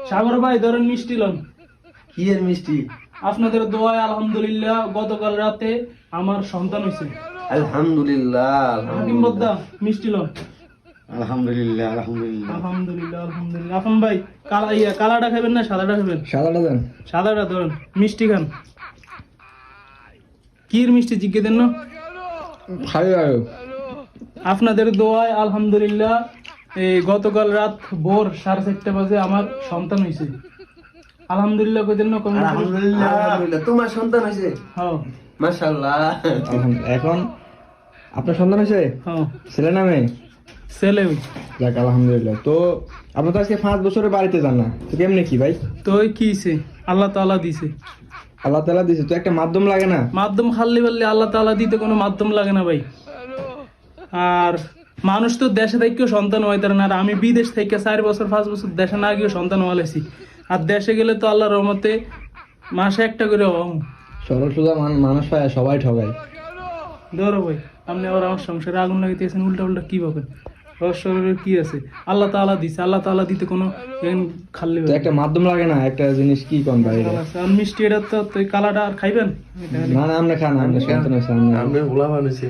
সাগর ভাই ধরেন মিষ্টি লন। কি এর মিষ্টি? আপনাদের দোয়ায় আলহামদুলিল্লাহ গতকাল রাতে আমার সন্তান হয়েছে। আলহামদুলিল্লাহ হাকিম বদ্দা মিষ্টি লন। আলহামদুলিল্লাহ আলহামদুলিল্লাহ আলহামদুলিল্লাহ আলহামদুলিল্লাহ। আপন ভাই কালাটা খাবেন না সাদাটা খাবেন? সাদাটা দেন। সাদাটা ধরেন, মিষ্টি খান। কির মিষ্টি জিজ্ঞে দেন না। খাই আয়ো। আপনাদের দোয়ায় আলহামদুলিল্লাহ এই গতকাল রাত ভোর 4:30 বাজে আমার সন্তান হয়েছে। আলহামদুলিল্লাহ কই দেন না কমেন্ট করে। আলহামদুলিল্লাহ আলহামদুলিল্লাহ তোমার সন্তান হয়েছে? হ্যাঁ মাশাআল্লাহ। এখন আপনার সন্তান হয়েছে? হ্যাঁ ছেলে না মেয়ে? ছেলে। যাক আলহামদুলিল্লাহ। তো আপনি তো আজকে 5 বছরের বাড়িতে যান না, তো কেমনে কি ভাই? তো ওই কি হইছে? আল্লাহ তাআলা দিছে। আল্লাহ তাআলা দিছে, তো একটা মাধ্যম লাগে না? মাধ্যম খাল্লি বললে আল্লাহ তাআলা দিতে কোনো মাধ্যম লাগে না ভাই। আর মানুষ তো দেশে থেকেও সন্তান হইতে না, আর আমি বিদেশ থেকে 4 বছর 5 বছর দেশে না গিয়ে সন্তান হওয়ালেছি। আর দেশে গেলে তো আল্লাহর রহমতে মাসে একটা করে হম। সরল সোজা মানুষ হয়, সবাই ঠগায়। ধরো ভাই, আপনি আবার আমার সংসারে আগুন লাগাইতেছেন, উল্টা উল্টা কি ভাবেন? রহস্যের কি আছে? আল্লাহ তাআলা দিছে, আল্লাহ তাআলা দিতে কোনো খাল্লি তো একটা মাধ্যম লাগে না? একটা জিনিস কি কোন ভাই? আর মিষ্টি এটা তো কালাটা আর খাইবেন? না না, আমরা খান, আমরা সন্তান হয়েছে, আমরা ভোলা মানুষে